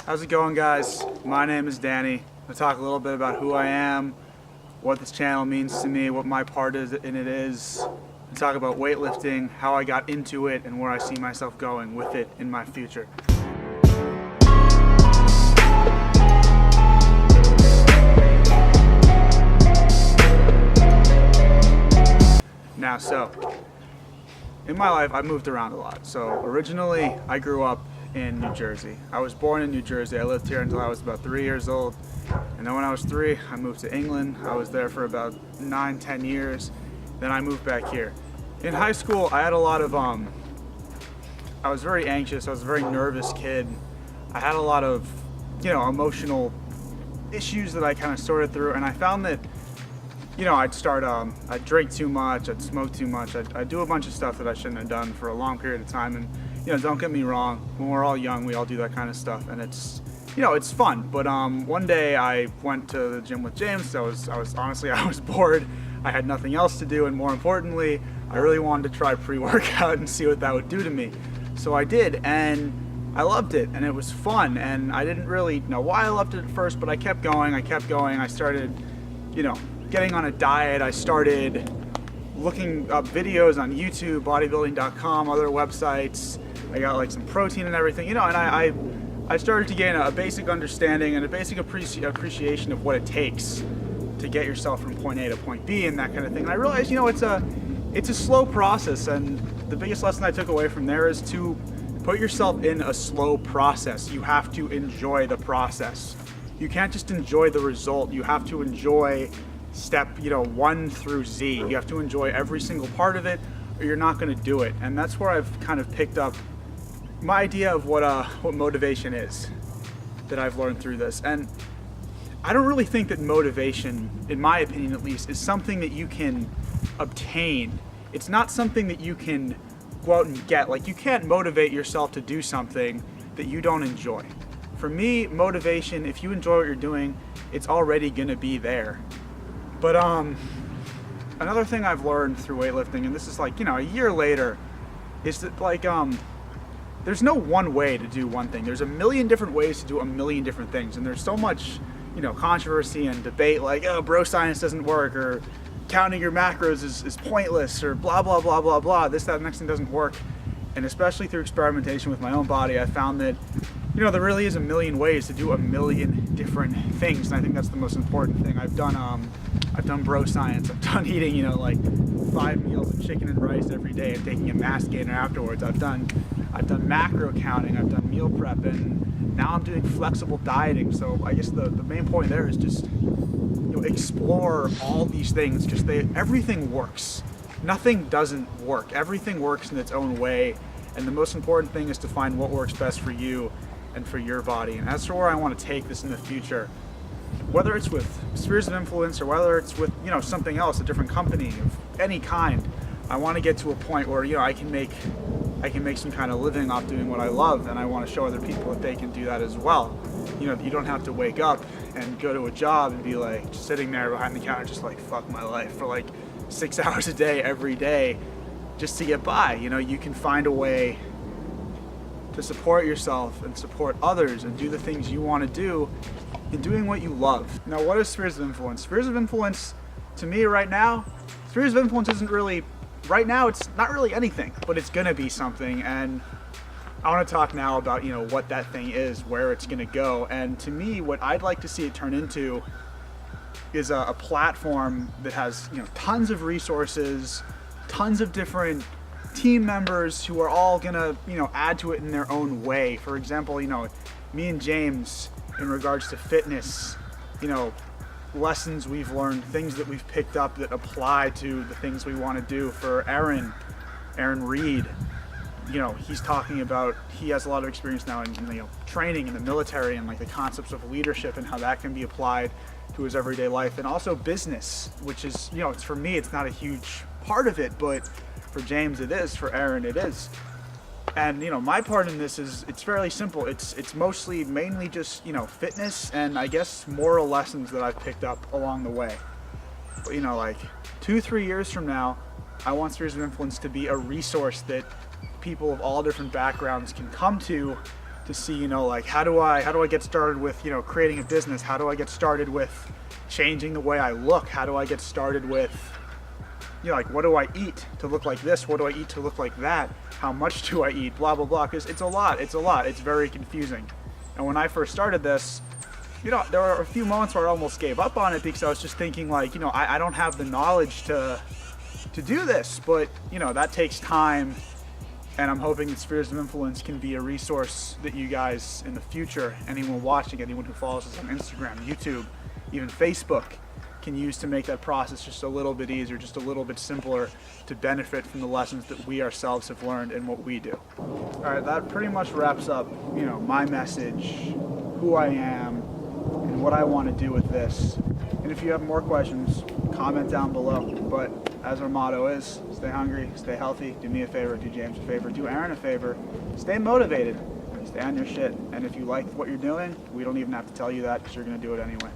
How's it going, guys? My name is Danny. I'll talk a little bit about who I am, what this channel means to me, what my part in it is. I'll talk about weightlifting, how I got into it, and where I see myself going with it in my future. Now, in my life, I've moved around a lot. So originally, I grew up in New Jersey. I was born in New Jersey. I lived here until I was about 3 years old. And then when I was 3, I moved to England. I was there for about 9-10 years. Then I moved back here. In high school, I had a lot of, I was very anxious. I was a very nervous kid. I had a lot of, emotional issues that I kind of sorted through. And I found that, I'd drink too much, I'd smoke too much, I'd do a bunch of stuff that I shouldn't have done for a long period of time. And, don't get me wrong, when we're all young, we all do that kind of stuff, and it's, it's fun. But one day I went to the gym with James. I was bored. I had nothing else to do, and more importantly, I really wanted to try pre-workout and see what that would do to me. So I did, and I loved it, and it was fun, and I didn't really know why I loved it at first, but I kept going. I started, getting on a diet. I started looking up videos on YouTube, bodybuilding.com, other websites. I got like some protein and everything, and I started to gain a basic understanding and a basic appreciation of what it takes to get yourself from point A to point B and that kind of thing. And I realized, it's a slow process, and the biggest lesson I took away from there is to put yourself in a slow process. You have to enjoy the process. You can't just enjoy the result. You have to enjoy step 1 through Z. You have to enjoy every single part of it, or you're not going to do it. And that's where I've kind of picked up my idea of what motivation is, that I've learned through this. And I don't really think that motivation, in my opinion at least, is something that you can obtain. It's not something that you can go out and get. Like, you can't motivate yourself to do something that you don't enjoy. For me, motivation, if you enjoy what you're doing, it's already going to be there. But another thing I've learned through weightlifting, and this is like, a year later, is that there's no one way to do one thing. There's a million different ways to do a million different things, and there's so much, controversy and debate, like, oh, bro science doesn't work, or counting your macros is pointless, or blah, blah, blah, blah, blah, this, that, next thing doesn't work. And especially through experimentation with my own body, I found that, there really is a million ways to do a million different things, and I think that's the most important thing. I've done bro science. I've done eating, 5 meals of chicken and rice every day and taking a mass gainer afterwards. I've done macro counting. I've done meal prep, and now I'm doing flexible dieting. So I guess the main point there is just explore all these things. Just everything works. Nothing doesn't work. Everything works in its own way, and the most important thing is to find what works best for you and for your body. And that's where I want to take this in the future. Whether it's with Spheres of Influence or whether it's with, something else, a different company of any kind, I want to get to a point where, I can make some kind of living off doing what I love, and I want to show other people that they can do that as well. You don't have to wake up and go to a job and be like just sitting there behind the counter just like, fuck my life for like 6 hours a day every day just to get by. You can find a way to support yourself and support others and do the things you want to do in doing what you love. Now, what is Spheres of Influence? Spheres of Influence, to me right now, Spheres of Influence isn't really, right now it's not really anything, but it's gonna be something, and I want to talk now about, what that thing is, where it's gonna go. And to me, what I'd like to see it turn into is a platform that has, tons of resources, tons of different team members who are all gonna, add to it in their own way. For example, me and James, in regards to fitness, lessons we've learned, things that we've picked up that apply to the things we want to do. For Aaron Reed, he's talking about, he has a lot of experience now in training in the military and like the concepts of leadership and how that can be applied to his everyday life, and also business, which is, it's, for me, it's not a huge part of it, but for James it is, for Aaron it is. And my part in this is, it's fairly simple. It's mainly just fitness and I guess moral lessons that I've picked up along the way. But like 2-3 years from now, I want Spheres of Influence to be a resource that people of all different backgrounds can come to to see, you know, like how do I get started with, you know, creating a business? How do I get started with changing the way I look? How do I get started with, you know, like what do I eat to look like this? What do I eat to look like that? How much do I eat? Blah, blah, blah. Because it's a lot. It's very confusing. And when I first started this, you know, there were a few moments where I almost gave up on it because I was just thinking like, you know, I don't have the knowledge to do this. But, you know, that takes time. And I'm hoping that Spheres of Influence can be a resource that you guys in the future, anyone watching, anyone who follows us on Instagram, YouTube, even Facebook, can use to make that process just a little bit easier, just a little bit simpler to benefit from the lessons that we ourselves have learned in what we do. All right, that pretty much wraps up, you know, my message, who I am, and what I want to do with this. And if you have more questions, comment down below. But as our motto is, stay hungry, stay healthy, do me a favor, do James a favor, do Aaron a favor, stay motivated, stay on your shit. And if you like what you're doing, we don't even have to tell you that because you're going to do it anyway.